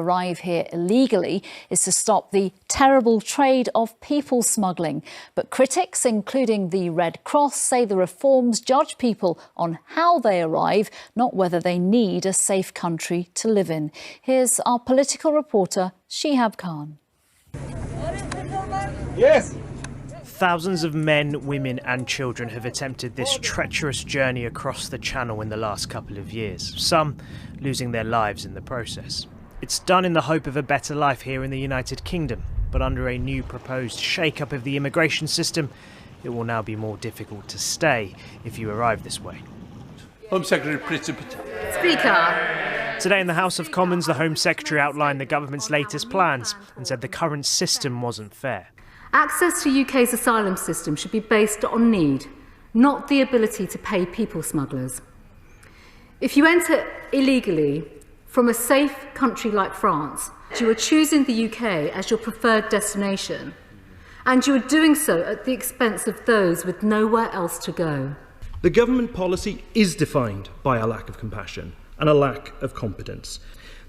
arrive here illegally is to stop the terrible trade of people smuggling. But critics, including the Red Cross, say the reforms judge people on how they arrive, not whether they need a safe country to live in. Here's our political reporter, Shihab Khan. Yes. Thousands of men, women and children have attempted this treacherous journey across the Channel in the last couple of years, some losing their lives in the process. It's done in the hope of a better life here in the United Kingdom, but under a new proposed shake-up of the immigration system, it will now be more difficult to stay if you arrive this way. Home Secretary Priti, Patel. Speaker. Today in the House of Commons, the Home Secretary outlined the government's latest plans and said the current system wasn't fair. Access to UK's asylum system should be based on need, not the ability to pay people smugglers. If you enter illegally from a safe country like France, you are choosing the UK as your preferred destination, and you are doing so at the expense of those with nowhere else to go. The government policy is defined by a lack of compassion and a lack of competence.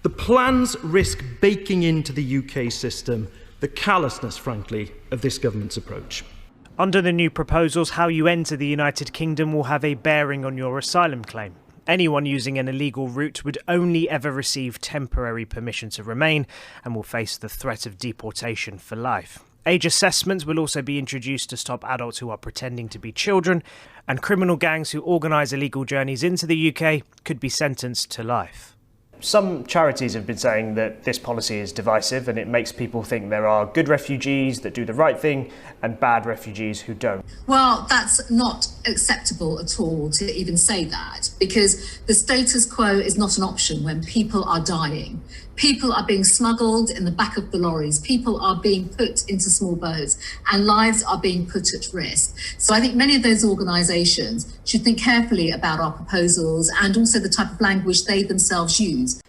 The plans risk baking into the UK system the callousness, frankly, of this government's approach. Under the new proposals, how you enter the United Kingdom will have a bearing on your asylum claim. Anyone using an illegal route would only ever receive temporary permission to remain and will face the threat of deportation for life. Age assessments will also be introduced to stop adults who are pretending to be children, and criminal gangs who organise illegal journeys into the UK could be sentenced to life. Some charities have been saying that this policy is divisive and it makes people think there are good refugees that do the right thing and bad refugees who don't. Well, that's not acceptable at all to even say that, because the status quo is not an option when people are dying. People are being smuggled in the back of the lorries. People are being put into small boats and lives are being put at risk. So I think many of those organisations should think carefully about our proposals and also the type of language they themselves use.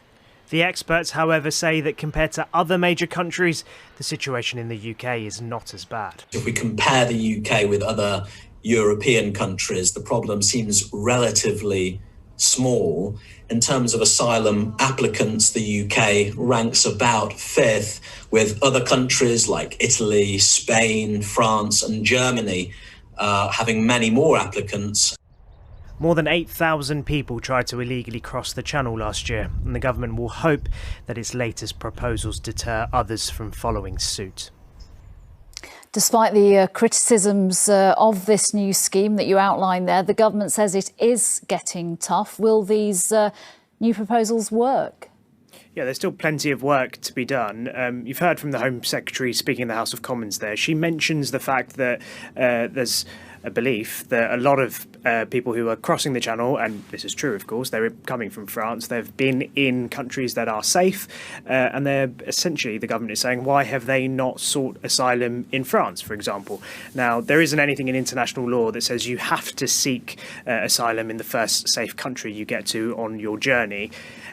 The experts, however, say that compared to other major countries, the situation in the UK is not as bad. If we compare the UK with other European countries, the problem seems relatively small. In terms of asylum applicants, the UK ranks about 5th, with other countries like Italy, Spain, France and Germany having many more applicants. More than 8,000 people tried to illegally cross the Channel last year, and the government will hope that its latest proposals deter others from following suit. Despite the criticisms of this new scheme that you outlined there, the government says it is getting tough. Will these new proposals work? Yeah, there's still plenty of work to be done. You've heard from the Home Secretary speaking in the House of Commons there. She mentions the fact that there's a belief that a lot of people who are crossing the Channel, and this is true, of course, they're coming from France, they've been in countries that are safe, and they're essentially, the government is saying, why have they not sought asylum in France, for example? Now, there isn't anything in international law that says you have to seek asylum in the first safe country you get to on your journey.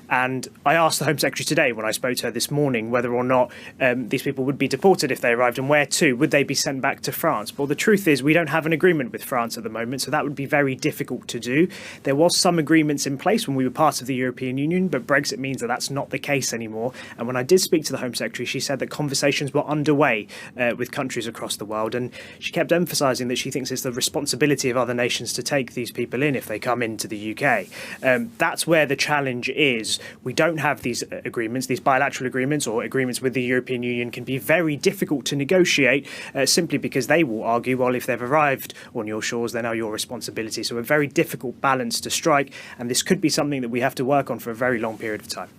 And I asked the Home Secretary today, when I spoke to her this morning, whether or not these people would be deported if they arrived, and where to. Would they be sent back to France? Well, the truth is we don't have an agreement with France at the moment, so that would be very difficult to do. There was some agreements in place when we were part of the European Union, but Brexit means that that's not the case anymore. And when I did speak to the Home Secretary, she said that conversations were underway with countries across the world, and she kept emphasising that she thinks it's the responsibility of other nations to take these people in if they come into the UK. That's where the challenge is. We don't have these agreements, these bilateral agreements or agreements with the European Union can be very difficult to negotiate simply because they will argue, well, if they've arrived on your shores, they're now your responsibility. So a very difficult balance to strike. And this could be something that we have to work on for a very long period of time.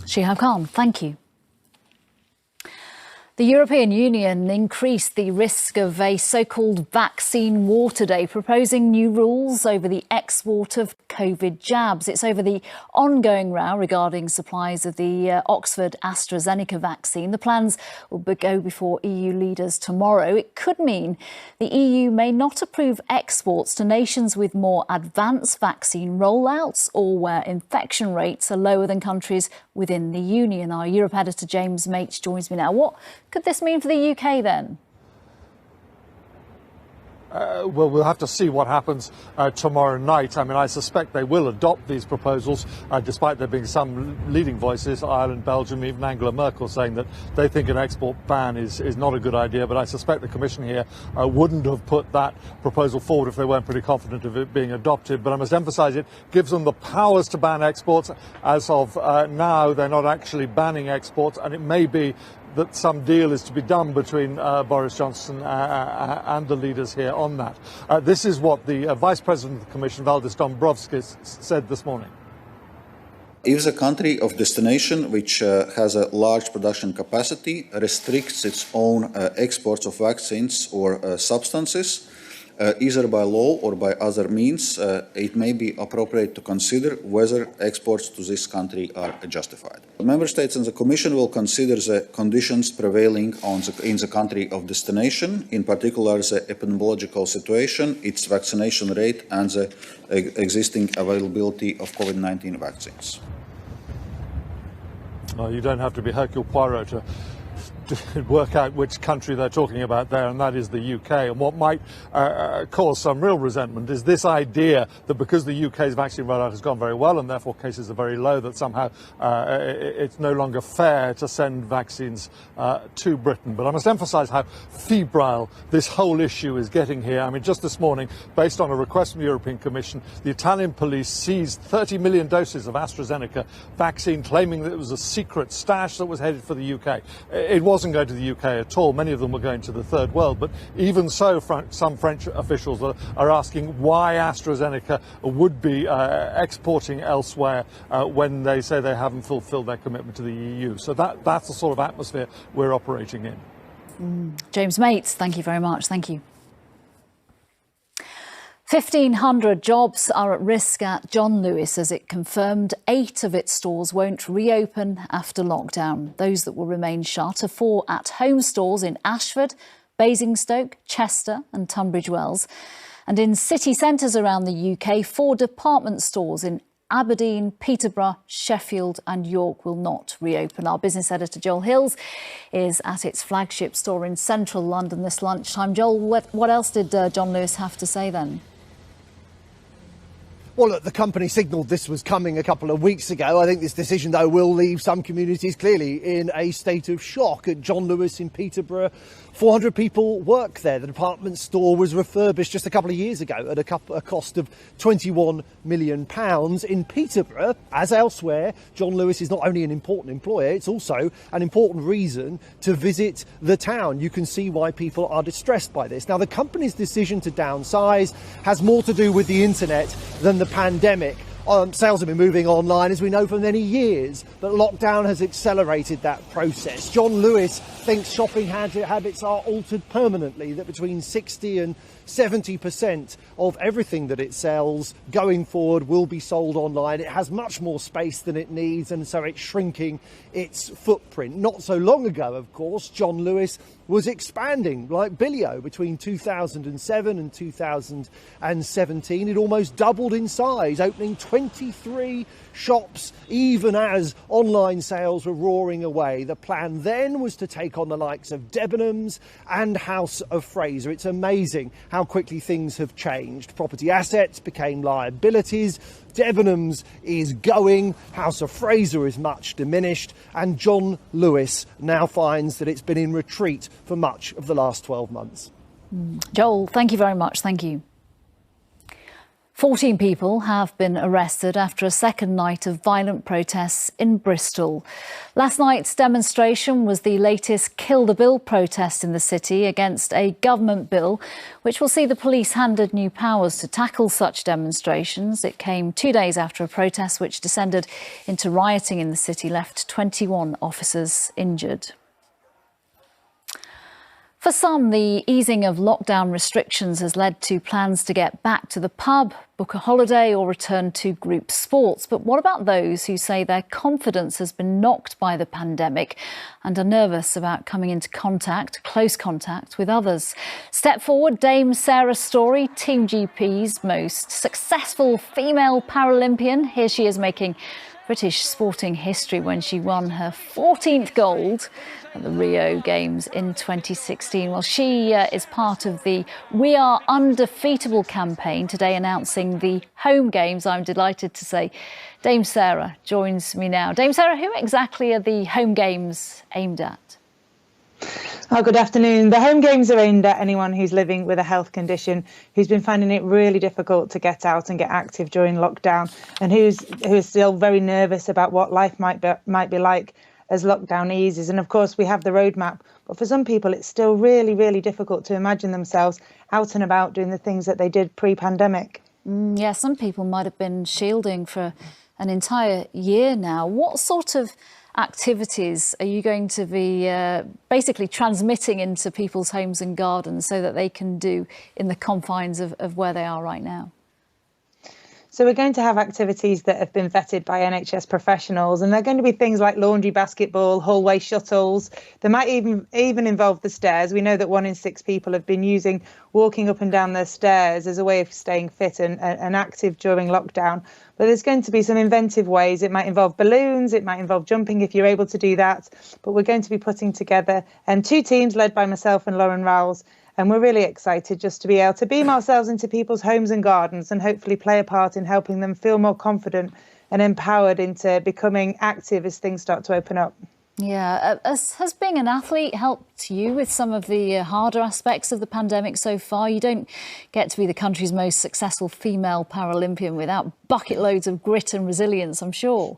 Shihab Khan, thank you. The European Union increased the risk of a so-called vaccine war today, proposing new rules over the export of COVID jabs. It's over the ongoing row regarding supplies of the Oxford AstraZeneca vaccine. The plans will go before EU leaders tomorrow. It could mean the EU may not approve exports to nations with more advanced vaccine rollouts or where infection rates are lower than countries within the Union. Our Europe editor James Mates joins me now. What could this mean for the UK then? well, we'll have to see what happens tomorrow night. I mean, I suspect they will adopt these proposals, despite there being some leading voices, Ireland, Belgium, even Angela Merkel, saying that they think an export ban is not a good idea. But I suspect the Commission here wouldn't have put that proposal forward if they weren't pretty confident of it being adopted. But I must emphasise it gives them the powers to ban exports. As of now, they're not actually banning exports, and it may be that some deal is to be done between Boris Johnson and the leaders here on that. This is what the Vice President of the Commission, Valdis Dombrovskis, said this morning. If the country of destination, which has a large production capacity, restricts its own exports of vaccines or substances, either by law or by other means, it may be appropriate to consider whether exports to this country are justified. The Member States and the Commission will consider the conditions prevailing in the country of destination, in particular the epidemiological situation, its vaccination rate and the existing availability of COVID-19 vaccines. Well, you don't have to be Hercule Poirot to work out which country they're talking about there, and that is the UK. And what might cause some real resentment is this idea that because the UK's vaccine rollout has gone very well and therefore cases are very low, that somehow it's no longer fair to send vaccines to Britain. But I must emphasise how febrile this whole issue is getting here. I mean, just this morning, based on a request from the European Commission, the Italian police seized 30 million doses of AstraZeneca vaccine, claiming that it was a secret stash that was headed for the UK. It wasn't going to the UK at all. Many of them were going to the third world. But even so, some French officials are asking why AstraZeneca would be exporting elsewhere when they say they haven't fulfilled their commitment to the EU. So that's the sort of atmosphere we're operating in. James Mates, thank you very much. Thank you. 1,500 jobs are at risk at John Lewis as it confirmed 8 of its stores won't reopen after lockdown. Those that will remain shut are 4 at-home stores in Ashford, Basingstoke, Chester and Tunbridge Wells. And in city centres around the UK, 4 department stores in Aberdeen, Peterborough, Sheffield and York will not reopen. Our business editor Joel Hills is at its flagship store in central London this lunchtime. Joel, what else did John Lewis have to say then? Well, look, the company signalled this was coming a couple of weeks ago. I think this decision, though, will leave some communities clearly in a state of shock. At John Lewis in Peterborough, 400 people work there. The department store was refurbished just a couple of years ago at a cost of £21 million. In Peterborough, as elsewhere, John Lewis is not only an important employer, it's also an important reason to visit the town. You can see why people are distressed by this. Now, the company's decision to downsize has more to do with the internet than the pandemic. Sales have been moving online, as we know, for many years, but lockdown has accelerated that process. John Lewis thinks shopping habits are altered permanently, that between 60 and 70% of everything that it sells going forward will be sold online. It has much more space than it needs, and so it's shrinking its footprint. Not so long ago, of course, John Lewis was expanding like Billio. Between 2007 and 2017, it almost doubled in size, opening 23 shops, even as online sales were roaring away. The plan then was to take on the likes of Debenhams and House of Fraser. It's amazing how quickly things have changed. Property assets became liabilities. Debenhams is going, House of Fraser is much diminished, and John Lewis now finds that it's been in retreat for much of the last 12 months. Joel, thank you very much. Thank you. 14 people have been arrested after a second night of violent protests in Bristol. Last night's demonstration was the latest Kill the Bill protest in the city against a government bill which will see the police handed new powers to tackle such demonstrations. It came 2 days after a protest which descended into rioting in the city left 21 officers injured. For some, the easing of lockdown restrictions has led to plans to get back to the pub, book a holiday or return to group sports. But what about those who say their confidence has been knocked by the pandemic and are nervous about coming into close contact with others? Step forward, Dame Sarah Storey, Team GP's most successful female Paralympian. Here she is making British sporting history when she won her 14th gold at the Rio Games in 2016. Well, she is part of the We Are Undefeatable campaign, today announcing the home games. I'm delighted to say Dame Sarah joins me now. Dame Sarah, who exactly are the home games aimed at? Oh, good afternoon. The home games are aimed at anyone who's living with a health condition, who's been finding it really difficult to get out and get active during lockdown, and who is still very nervous about what life might be like as lockdown eases. And of course, we have the roadmap, but for some people, it's still really, really difficult to imagine themselves out and about doing the things that they did pre-pandemic. Yeah, some people might have been shielding for an entire year now. What sort of activities are you going to be basically transmitting into people's homes and gardens so that they can do in the confines of where they are right now? So we're going to have activities that have been vetted by NHS professionals, and they're going to be things like laundry basketball, hallway shuttles. They might even involve the stairs. We know that 1 in 6 people have been using walking up and down their stairs as a way of staying fit and active during lockdown. But there's going to be some inventive ways. It might involve balloons, it might involve jumping if you're able to do that. But we're going to be putting together 2 teams led by myself and Lauren Rowles. And we're really excited just to be able to beam ourselves into people's homes and gardens and hopefully play a part in helping them feel more confident and empowered into becoming active as things start to open up. Yeah, has being an athlete helped you with some of the harder aspects of the pandemic so far? You don't get to be the country's most successful female Paralympian without bucket loads of grit and resilience, I'm sure.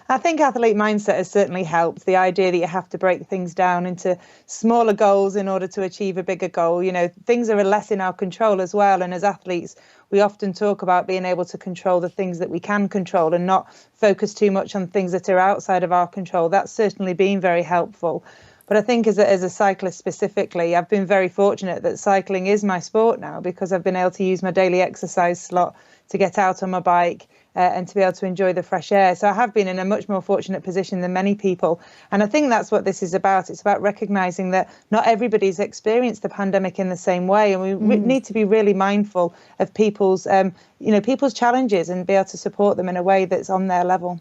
I think athlete mindset has certainly helped. The idea that you have to break things down into smaller goals in order to achieve a bigger goal. You know, things are less in our control as well. And as athletes, we often talk about being able to control the things that we can control and not focus too much on things that are outside of our control. That's certainly been very helpful. But I think as a cyclist specifically, I've been very fortunate that cycling is my sport now, because I've been able to use my daily exercise slot to get out on my bike and to be able to enjoy the fresh air. So I have been in a much more fortunate position than many people. And I think that's what this is about. It's about recognising that not everybody's experienced the pandemic in the same way. And we need to be really mindful of people's challenges and be able to support them in a way that's on their level.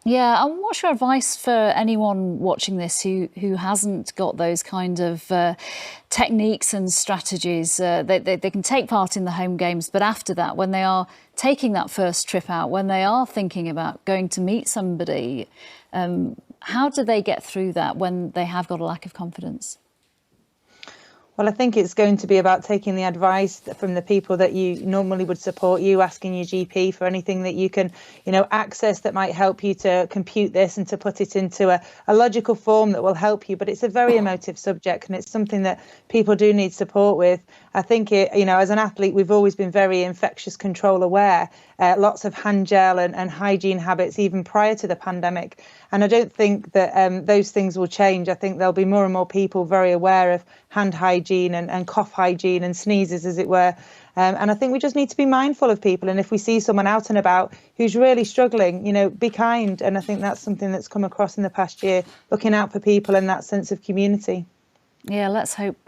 Yeah, and what's your advice for anyone watching this who hasn't got those kind of techniques and strategies? They can take part in the home games, but after that, when they are taking that first trip out, when they are thinking about going to meet somebody, how do they get through that when they have got a lack of confidence? Well, I think it's going to be about taking the advice from the people that you normally would support you, asking your GP for anything that you can, access that might help you to compute this and to put it into a logical form that will help you. But it's a very emotive subject, and it's something that people do need support with. I think, as an athlete, we've always been very infectious control aware, lots of hand gel and hygiene habits even prior to the pandemic. And I don't think that those things will change. I think there'll be more and more people very aware of hand hygiene and cough hygiene and sneezes, as it were. And I think we just need to be mindful of people. And if we see someone out and about who's really struggling, be kind. And I think that's something that's come across in the past year, looking out for people and that sense of community. Yeah, let's hope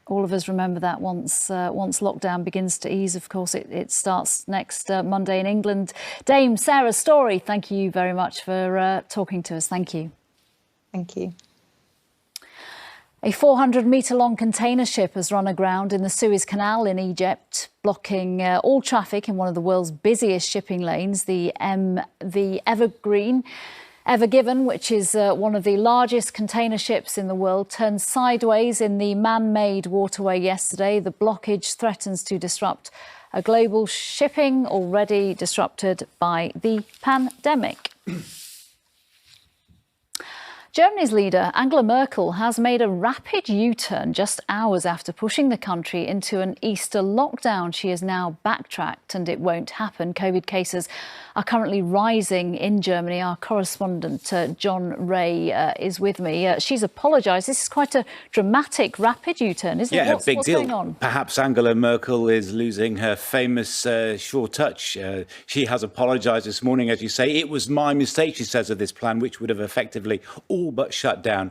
all of us remember that once lockdown begins to ease. Of course, it starts next Monday in England. Dame Sarah Storey, thank you very much for talking to us. Thank you. Thank you. A 400-metre-long container ship has run aground in the Suez Canal in Egypt, blocking all traffic in one of the world's busiest shipping lanes, the Ever Given, which is one of the largest container ships in the world, turned sideways in the man-made waterway yesterday. The blockage threatens to disrupt a global shipping already disrupted by the pandemic. Germany's leader, Angela Merkel, has made a rapid U-turn just hours after pushing the country into an Easter lockdown. She has now backtracked and it won't happen. COVID cases are currently rising in Germany. Our correspondent, John Ray, is with me. She's apologised. This is quite a dramatic, rapid U-turn, isn't it? Yeah, big deal. Going on? Perhaps Angela Merkel is losing her famous sure touch. She has apologised this morning, as you say. It was my mistake, she says, of this plan, which would have effectively all but shut down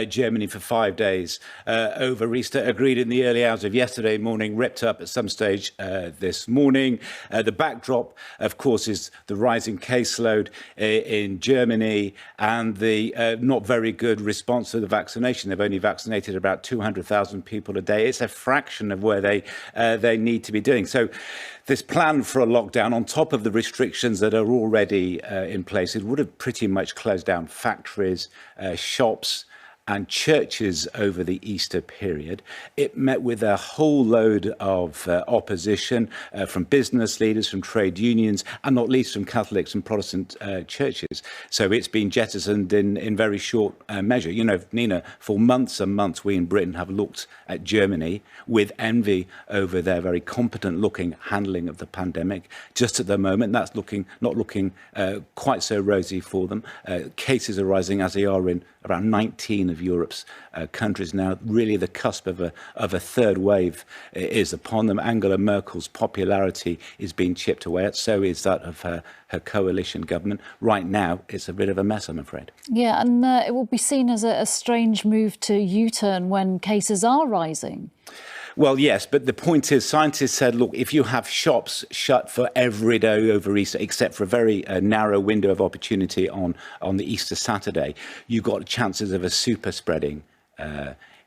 Germany for 5 days over Easter, agreed in the early hours of yesterday morning, ripped up at some stage this morning. The backdrop, of course, is the rising caseload in Germany and the not very good response to the vaccination. They've only vaccinated about 200,000 people a day. It's a fraction of where they need to be doing. So this plan for a lockdown, on top of the restrictions that are already in place, it would have pretty much closed down factories, shops and churches over the Easter period. It met with a whole load of opposition from business leaders, from trade unions, and not least from Catholics and Protestant churches. So it's been jettisoned in very short measure. You know, Nina, for months and months, we in Britain have looked at Germany with envy over their very competent-looking handling of the pandemic. Just at the moment, that's not looking quite so rosy for them. Cases are rising, as they are in around 19 of Europe's countries now. Really, the cusp of a third wave is upon them. Angela Merkel's popularity is being chipped away at. So is that of her coalition government. Right now, it's a bit of a mess, I'm afraid. Yeah, and it will be seen as a strange move to U-turn when cases are rising. Well, yes, but the point is, scientists said, look, if you have shops shut for every day over Easter, except for a very narrow window of opportunity on the Easter Saturday, you've got chances of a super spreading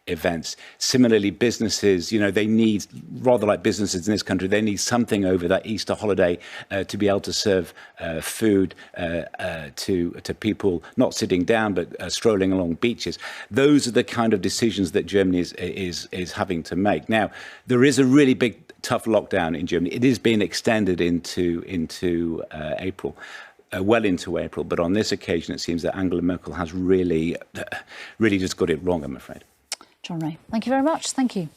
events. Similarly, businesses, you know, they need, rather like businesses in this country, they need something over that Easter holiday to be able to serve food to people not sitting down but strolling along beaches. Those are the kind of decisions that Germany is having to make. Now, there is a really big, tough lockdown in Germany. It is being extended into April. Well into April, but on this occasion, it seems that Angela Merkel has really just got it wrong, I'm afraid. John Ray, thank you very much. Thank you.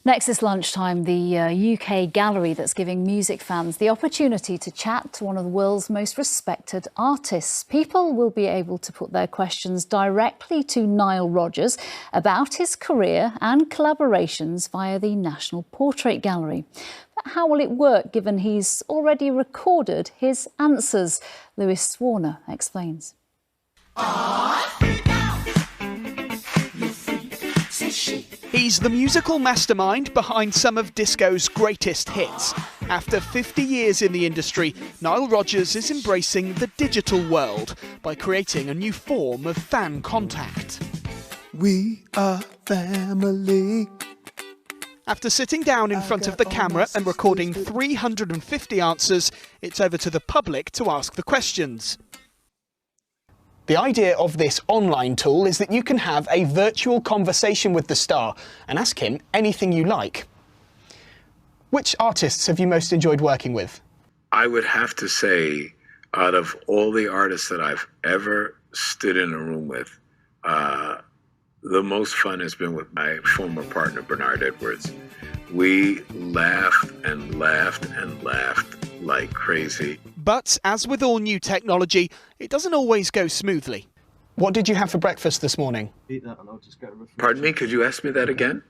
Next this lunchtime, the UK gallery that's giving music fans the opportunity to chat to one of the world's most respected artists. People will be able to put their questions directly to Nile Rodgers about his career and collaborations via the National Portrait Gallery. But how will it work given he's already recorded his answers? Lewis Warner explains. He's the musical mastermind behind some of disco's greatest hits. After 50 years in the industry, Nile Rodgers is embracing the digital world by creating a new form of fan contact. We are family. After sitting down in front of the camera and recording 350 answers, it's over to the public to ask the questions. The idea of this online tool is that you can have a virtual conversation with the star and ask him anything you like. Which artists have you most enjoyed working with? I would have to say, out of all the artists that I've ever stood in a room with, the most fun has been with my former partner, Bernard Edwards. We laughed and laughed and laughed like crazy. But as with all new technology, it doesn't always go smoothly. What did you have for breakfast this morning? Pardon me, could you ask me that again?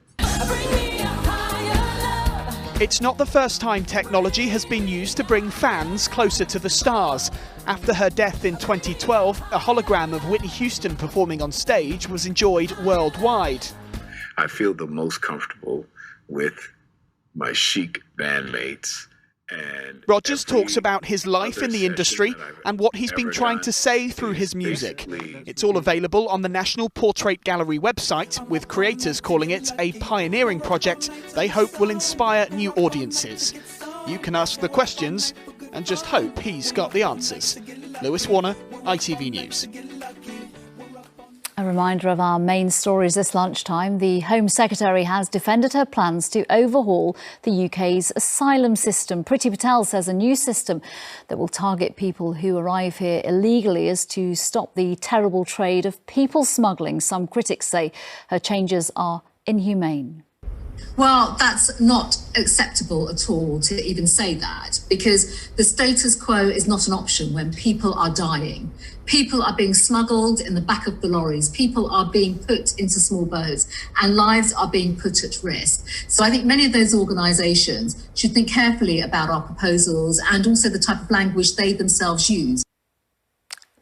It's not the first time technology has been used to bring fans closer to the stars. After her death in 2012, a hologram of Whitney Houston performing on stage was enjoyed worldwide. I feel the most comfortable with my chic bandmates. And Rodgers talks about his life in the industry and what he's been trying to say through his music. It's all available on the National Portrait Gallery website, with creators calling it a pioneering project they hope will inspire new audiences. You can ask the questions and just hope he's got the answers. Lewis Warner, ITV News. A reminder of our main stories this lunchtime. The Home Secretary has defended her plans to overhaul the UK's asylum system. Priti Patel says a new system that will target people who arrive here illegally is to stop the terrible trade of people smuggling. Some critics say her changes are inhumane. Well, that's not acceptable at all to even say that, because the status quo is not an option when people are dying. People are being smuggled in the back of the lorries. People are being put into small boats and lives are being put at risk. So I think many of those organisations should think carefully about our proposals and also the type of language they themselves use.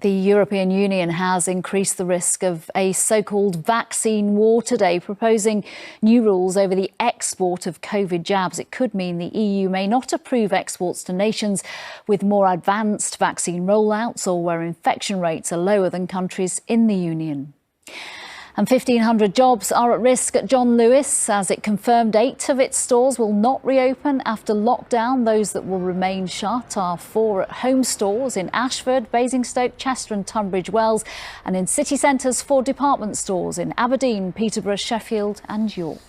The European Union has increased the risk of a so-called vaccine war today, proposing new rules over the export of COVID jabs. It could mean the EU may not approve exports to nations with more advanced vaccine rollouts or where infection rates are lower than countries in the Union. And 1,500 jobs are at risk at John Lewis as it confirmed 8 of its stores will not reopen after lockdown. Those that will remain shut are 4 at-home stores in Ashford, Basingstoke, Chester and Tunbridge Wells, and in city centres 4 department stores in Aberdeen, Peterborough, Sheffield and York.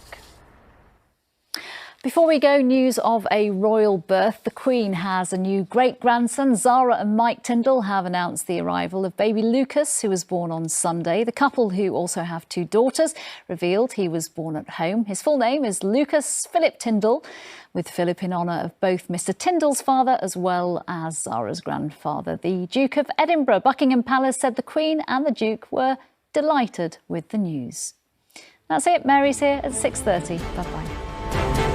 Before we go, news of a royal birth. The Queen has a new great-grandson. Zara and Mike Tyndall have announced the arrival of baby Lucas, who was born on Sunday. The couple, who also have 2 daughters, revealed he was born at home. His full name is Lucas Philip Tyndall, with Philip in honour of both Mr Tyndall's father as well as Zara's grandfather. The Duke of Edinburgh, Buckingham Palace, said the Queen and the Duke were delighted with the news. That's it. Mary's here at 6:30. Bye-bye.